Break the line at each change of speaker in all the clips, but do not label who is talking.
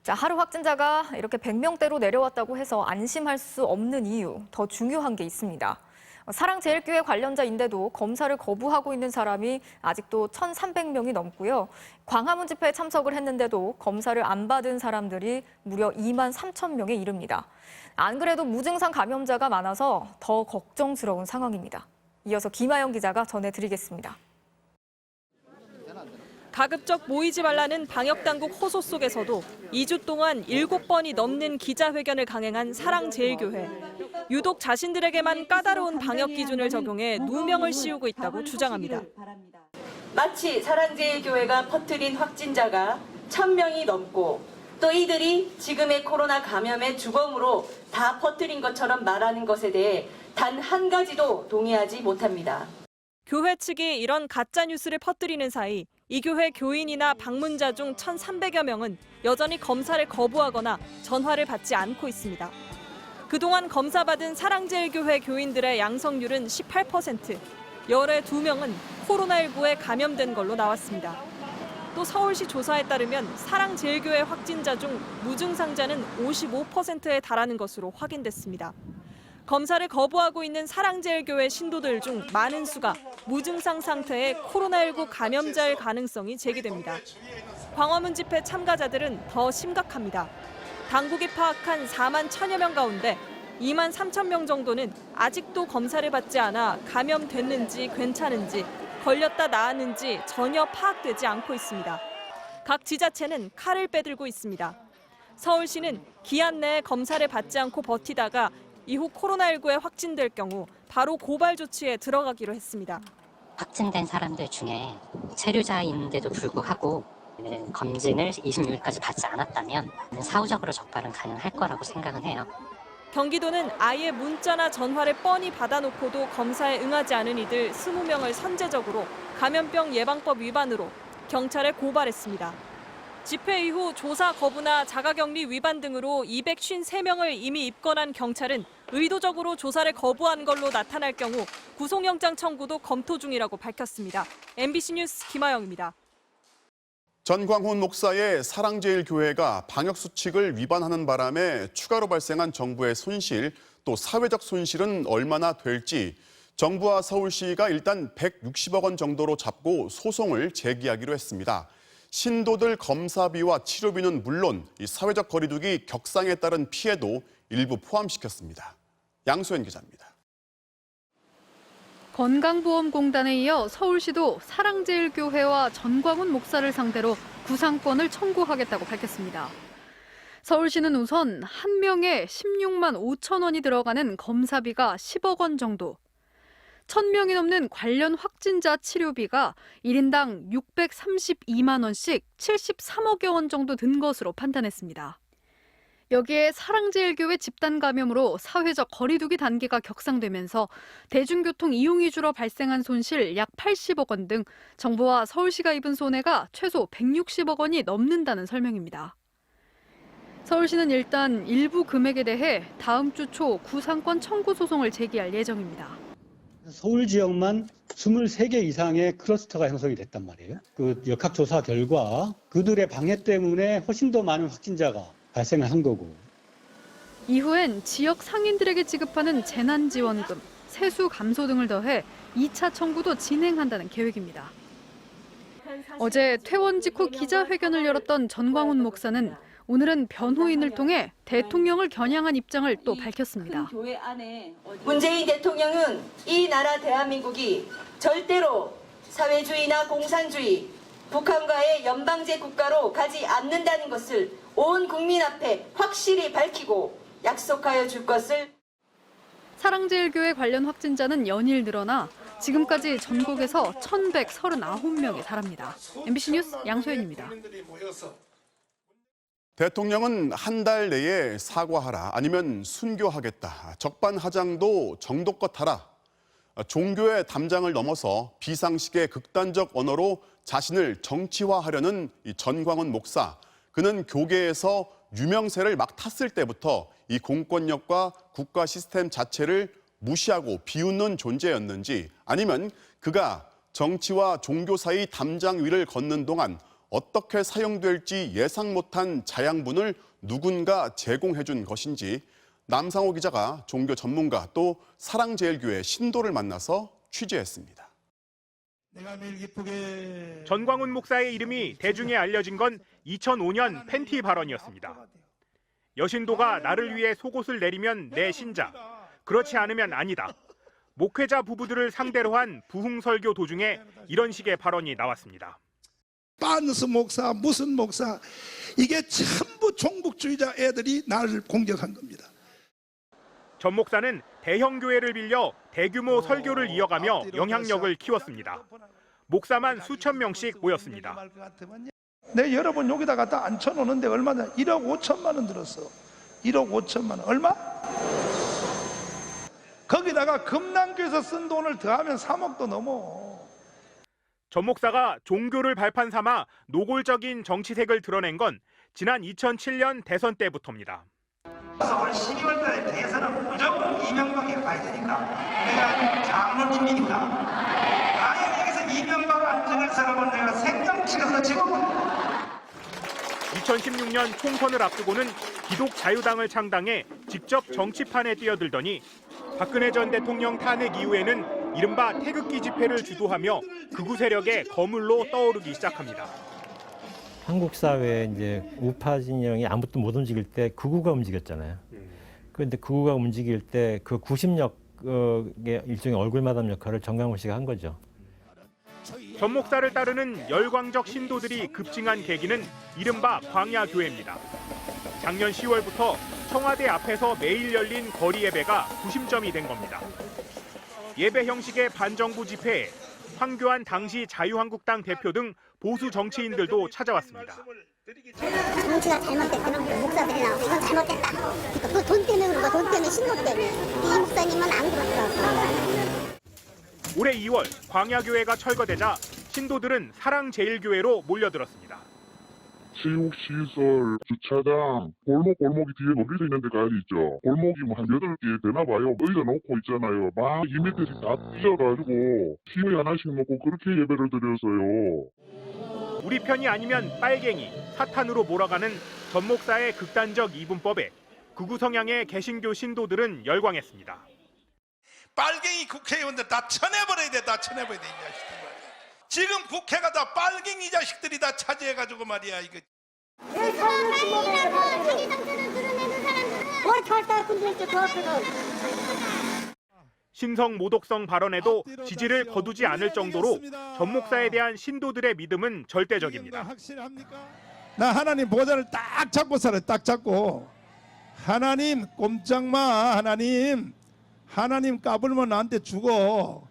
자, 하루 확진자가 이렇게 100명대로 내려왔다고 해서 안심할 수 없는 이유, 더 중요한 게 있습니다. 사랑제일교회 관련자인데도 검사를 거부하고 있는 사람이 아직도 1,300명이 넘고요. 광화문 집회에 참석을 했는데도 검사를 안 받은 사람들이 무려 2만 3천 명에 이릅니다. 안 그래도 무증상 감염자가 많아서 더 걱정스러운 상황입니다. 이어서 김아영 기자가 전해드리겠습니다.
가급적 모이지 말라는 방역당국 호소 속에서도 2주 동안 7번이 넘는 기자회견을 강행한 사랑제일교회. 유독 자신들에게만 까다로운 방역 기준을 적용해 누명을 씌우고 있다고 주장합니다.
마치 사랑제일교회가 퍼뜨린 확진자가 1,000명이 넘고 또 이들이 지금의 코로나 감염의 주범으로 다 퍼뜨린 것처럼 말하는 것에 대해 단 한 가지도 동의하지 못합니다.
교회 측이 이런 가짜 뉴스를 퍼뜨리는 사이 이 교회 교인이나 방문자 중 1,300여 명은 여전히 검사를 거부하거나 전화를 받지 않고 있습니다. 그동안 검사받은 사랑제일교회 교인들의 양성률은 18%, 열의 2명은 코로나19에 감염된 걸로 나왔습니다. 또 서울시 조사에 따르면 사랑제일교회 확진자 중 무증상자는 55%에 달하는 것으로 확인됐습니다. 검사를 거부하고 있는 사랑제일교회 신도들 중 많은 수가 무증상 상태의 코로나19 감염자일 가능성이 제기됩니다. 광화문 집회 참가자들은 더 심각합니다. 당국이 파악한 4만 1천여 명 가운데 2만 3천 명 정도는 아직도 검사를 받지 않아 감염됐는지 괜찮은지 걸렸다 나았는지 전혀 파악되지 않고 있습니다. 각 지자체는 칼을 빼들고 있습니다. 서울시는 기한 내에 검사를 받지 않고 버티다가 이후 코로나19에 확진될 경우 바로 고발 조치에 들어가기로 했습니다.
확진된 사람들 중에 체류자인데도 불구하고 검진을 26일까지 받지 않았다면 사후적으로 적발은 가능할 거라고 생각은 해요.
경기도는 아예 문자나 전화를 뻔히 받아놓고도 검사에 응하지 않은 이들 20명을 선제적으로 감염병 예방법 위반으로 경찰에 고발했습니다. 집회 이후 조사 거부나 자가격리 위반 등으로 253명을 이미 입건한 경찰은 의도적으로 조사를 거부한 걸로 나타날 경우 구속영장 청구도 검토 중이라고 밝혔습니다. MBC 뉴스 김아영입니다.
전광훈 목사의 사랑제일교회가 방역수칙을 위반하는 바람에 추가로 발생한 정부의 손실, 또 사회적 손실은 얼마나 될지 정부와 서울시가 일단 160억 원 정도로 잡고 소송을 제기하기로 했습니다. 신도들 검사비와 치료비는 물론 이 사회적 거리두기 격상에 따른 피해도 일부 포함시켰습니다. 양소연 기자입니다.
건강보험공단에 이어 서울시도 사랑제일교회와 전광훈 목사를 상대로 구상권을 청구하겠다고 밝혔습니다. 서울시는 우선 한 명에 16만 5천 원이 들어가는 검사비가 10억 원 정도, 1,000명이 넘는 관련 확진자 치료비가 1인당 632만 원씩 73억여 원 정도 든 것으로 판단했습니다. 여기에 사랑제일교회 집단 감염으로 사회적 거리두기 단계가 격상되면서 대중교통 이용 위주로 발생한 손실 약 80억 원 등 정부와 서울시가 입은 손해가 최소 160억 원이 넘는다는 설명입니다. 서울시는 일단 일부 금액에 대해 다음 주 초 구상권 청구 소송을 제기할 예정입니다.
서울 지역만 23개 이상의 클러스터가 형성이 됐단 말이에요. 그 역학조사 결과 그들의 방해 때문에 훨씬 더 많은 확진자가 발생을 한 거고.
이후엔 지역 상인들에게 지급하는 재난지원금, 세수 감소 등을 더해 2차 청구도 진행한다는 계획입니다. 어제 퇴원 직후 기자회견을 열었던 전광훈 목사는 오늘은 변호인을 통해 대통령을 겨냥한 입장을 또 밝혔습니다.
문재인 대통령은 이 나라 대한민국이 절대로 사회주의나 공산주의, 북한과의 연방제 국가로 가지 않는다는 것을 온 국민 앞에 확실히 밝히고 약속하여 줄 것을.
사랑제일교회 관련 확진자는 연일 늘어나 지금까지 전국에서 1,139명에 달합니다. MBC 뉴스 양소연입니다.
대통령은 한 달 내에 사과하라, 아니면 순교하겠다. 적반하장도 정도껏 하라. 종교의 담장을 넘어서 비상식의 극단적 언어로 자신을 정치화하려는 이 전광훈 목사. 그는 교계에서 유명세를 막 탔을 때부터 이 공권력과 국가 시스템 자체를 무시하고 비웃는 존재였는지, 아니면 그가 정치와 종교 사이 담장 위를 걷는 동안 어떻게 사용될지 예상 못한 자양분을 누군가 제공해준 것인지 남상호 기자가 종교 전문가 또 사랑제일교회 신도를 만나서 취재했습니다.
전광훈 목사의 이름이 대중에 알려진 건 2005년 팬티 발언이었습니다. 여신도가 나를 위해 속옷을 내리면 내 신자, 그렇지 않으면 아니다. 목회자 부부들을 상대로 한 부흥설교 도중에 이런 식의 발언이 나왔습니다.
반스 목사, 무슨 목사, 이게 전부 종북주의자 애들이 나를 공격한 겁니다.
전 목사는 대형 교회를 빌려 대규모 설교를 이어가며 영향력을 키웠습니다. 목사만 수천 명씩 모였습니다.
내 여러 번 여기다 갖다 앉혀놓는데 얼마나 1억 5천만 원 들었어. 1억 5천만 원. 얼마? 거기다가 금남교에서 쓴 돈을 더하면 3억도 넘어.
전 목사가 종교를 발판 삼아 노골적인 정치색을 드러낸 건 지난 2007년 대선 때부터입니다.
올 12월 달에 대선은 무조건 이명박에 가야 되니까 내가 장로님이니까 만약 여기서 이명박을 안 찍을 사람은 내가 생명 찍어서 찍어버린다.
2016년 총선을 앞두고는 기독자유당을 창당해 직접 정치판에 뛰어들더니 박근혜 전 대통령 탄핵 이후에는 이른바 태극기 집회를 주도하며 극우 세력의 거물로 떠오르기 시작합니다.
한국 사회에 이제 우파 진영이 아무것도 못 움직일 때 극우가 움직였잖아요. 그런데 극우가 움직일 때 그 구심력의 일종의 얼굴마담 역할을 정광훈 씨가 한 거죠.
전 목사를 따르는 열광적 신도들이 급증한 계기는 이른바 광야교회입니다. 작년 10월부터 청와대 앞에서 매일 열린 거리 예배가 구심점이 된 겁니다. 예배 형식의 반정부 집회에 황교안 당시 자유한국당 대표 등 보수 정치인들도 찾아왔습니다.
정치가 잘못됐구나. 목사들이 나오고 이건 잘못됐다. 그거 돈 때문에 그런 거, 돈 때문에 신고 때문에. 이 목사님은 안 그렇더라고.
올해 2월 광야교회가 철거되자 신도들은 사랑제일교회로 몰려들었습니다.
체육시설, 주차장, 골목이 뒤에 몰려져 있는 데가 있죠. 골목이 뭐 한 8개 되나 봐요. 의자 놓고 있잖아요. 막 2m씩 다 삐져가지고 팀에 하나씩 놓고 그렇게 예배를 드렸어요.
우리 편이 아니면 빨갱이, 사탄으로 몰아가는 전 목사의 극단적 이분법에 극우 성향의 개신교 신도들은 열광했습니다.
빨갱이 국회의원들 다 쳐내버려야 돼. 다 쳐내버려야 돼. 이 자식들 말이야. 지금 국회가 다 빨갱이 자식들이 다 차지해가지고 말이야. 이거.
왜 빨갱이라고 자기 정체를 드러내는 사람들은 뭘 결단하고 있는지 그 앞에서.
신성 모독성 발언에도 지지를 거두지 않을 정도로 전 목사에 대한 신도들의 믿음은 절대적입니다.
나 하나님 보좌를 딱 잡고 살아요. 딱 잡고. 하나님 꼼짝마. 하나님 까불면 나한테 죽어.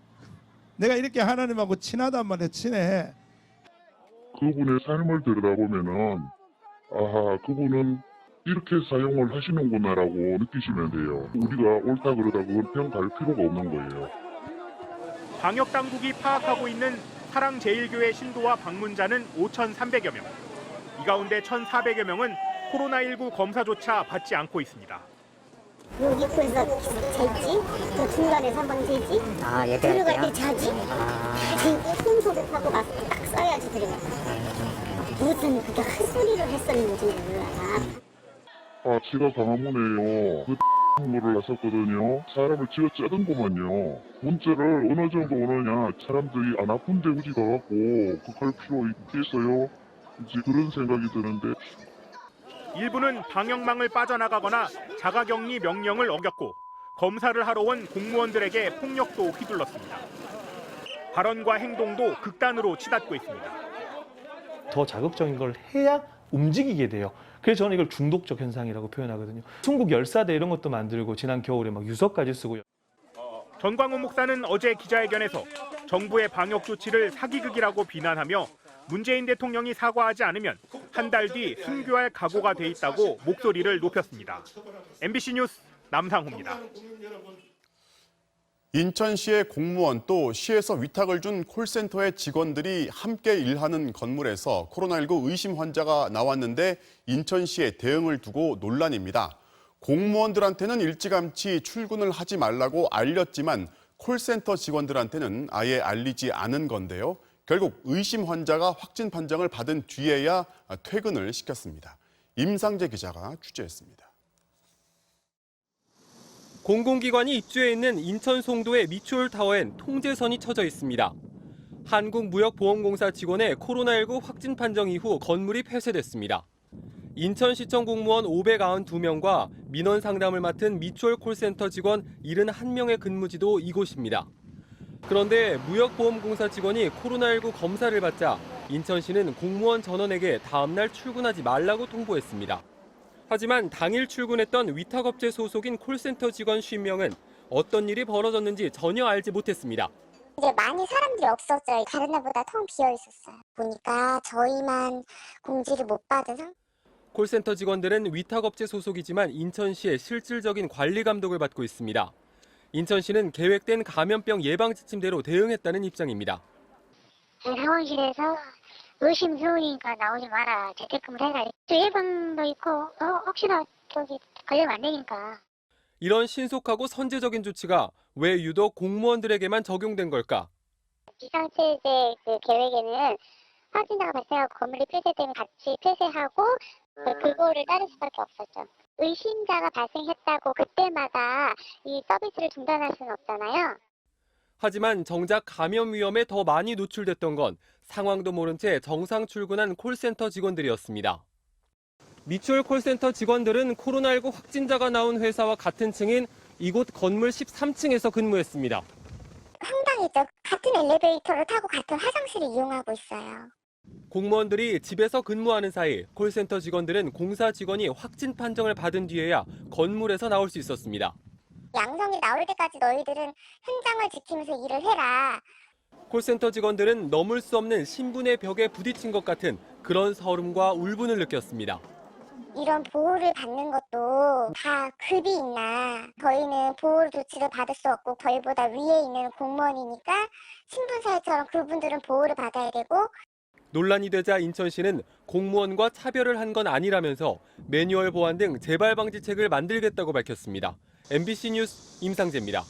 내가 이렇게 하나님하고 친하단 말이야. 친해.
그분의 삶을 들여다보면은 아하, 그분은 이렇게 사용을 하시는구나라고 느끼시면 돼요. 우리가 옳다 그러다 그걸 평가할 필요가 없는 거예요.
방역 당국이 파악하고 있는 사랑제일교회 신도와 방문자는 5,300여 명. 이 가운데 1,400여 명은 코로나19 검사조차 받지 않고 있습니다.
여기 입구에서 재지, 또 중간에서 한번 재지, 들어갈 때 자지, 손소독하고 마스크 딱 써야지 들어가. 무슨 그렇게 큰 소리를 했었는지 몰라.
제가 광화문에요. 그 물을 났었거든요. 사람을 쥐어 짜던구만요. 문자를 어느 정도 오느냐. 사람들이 안 아픈데 우지 가갖고 그럴 필요 있겠어요? 이제 그런 생각이 드는데.
일부는 방역망을 빠져나가거나 자가격리 명령을 어겼고 검사를 하러 온 공무원들에게 폭력도 휘둘렀습니다. 발언과 행동도 극단으로 치닫고 있습니다.
더 자극적인 걸 해야 움직이게 돼요. 그래서 저는 이걸 중독적 현상이라고 표현하거든요. 순국 열사대 이런 것도 만들고 지난 겨울에 막 유서까지 쓰고요.
전광훈 목사는 어제 기자회견에서 정부의 방역 조치를 사기극이라고 비난하며 문재인 대통령이 사과하지 않으면 한 달 뒤 순교할 각오가 돼 있다고 목소리를 높였습니다. MBC 뉴스 남상호입니다.
인천시의 공무원 또 시에서 위탁을 준 콜센터의 직원들이 함께 일하는 건물에서 코로나19 의심 환자가 나왔는데 인천시의 대응을 두고 논란입니다. 공무원들한테는 일찌감치 출근을 하지 말라고 알렸지만 콜센터 직원들한테는 아예 알리지 않은 건데요. 결국 의심 환자가 확진 판정을 받은 뒤에야 퇴근을 시켰습니다. 임상재 기자가 취재했습니다.
공공기관이 입주해 있는 인천 송도의 미추홀타워엔 통제선이 쳐져 있습니다. 한국무역보험공사 직원의 코로나19 확진 판정 이후 건물이 폐쇄됐습니다. 인천시청 공무원 592명과 민원 상담을 맡은 미추홀 콜센터 직원 71명의 근무지도 이곳입니다. 그런데 무역보험공사 직원이 코로나19 검사를 받자 인천시는 공무원 전원에게 다음날 출근하지 말라고 통보했습니다. 하지만 당일 출근했던 위탁업체 소속인 콜센터 직원 50명은 어떤 일이 벌어졌는지 전혀 알지 못했습니다.
이제 많이 사람들이 없었죠. 다른 날보다 텅 비어 있었어요. 보니까 저희만 공지를 못 받은 상태.
콜센터 직원들은 위탁업체 소속이지만 인천시의 실질적인 관리 감독을 받고 있습니다. 인천시는 계획된 감염병 예방 지침대로 대응했다는 입장입니다.
상황실에서 의심스러우니까 나오지 마라. 재택근무를 해라. 예방도 있고 혹시나 걸리면 안 되니까.
이런 신속하고 선제적인 조치가 왜 유독 공무원들에게만 적용된 걸까?
비상체제 계획에는 확진자가 발생하고 건물이 폐쇄되면 같이 폐쇄하고 그거를 따를 수밖에 없었죠. 의심자가 발생했다고 그때마다 이 서비스를 중단할 수는 없잖아요.
하지만 정작 감염 위험에 더 많이 노출됐던 건 상황도 모른 채 정상 출근한 콜센터 직원들이었습니다. 미추홀 콜센터 직원들은 코로나19 확진자가 나온 회사와 같은 층인 이곳 건물 13층에서 근무했습니다.
황당했죠. 같은 엘리베이터를 타고 같은 화장실을 이용하고 있어요.
공무원들이 집에서 근무하는 사이 콜센터 직원들은 공사 직원이 확진 판정을 받은 뒤에야 건물에서 나올 수 있었습니다.
양성이 나올 때까지 너희들은 현장을 지키면서 일을 해라.
콜센터 직원들은 넘을 수 없는 신분의 벽에 부딪힌 것 같은 그런 서름과 울분을 느꼈습니다.
이런 보호를 받는 것도 다 급이 있나. 저희는 보호 조치를 받을 수 없고 저희보다 위에 있는 공무원이니까 신분사회처럼 그분들은 보호를 받아야 되고.
논란이 되자 인천시는 공무원과 차별을 한 건 아니라면서 매뉴얼 보완 등 재발 방지책을 만들겠다고 밝혔습니다. MBC 뉴스 임상재입니다.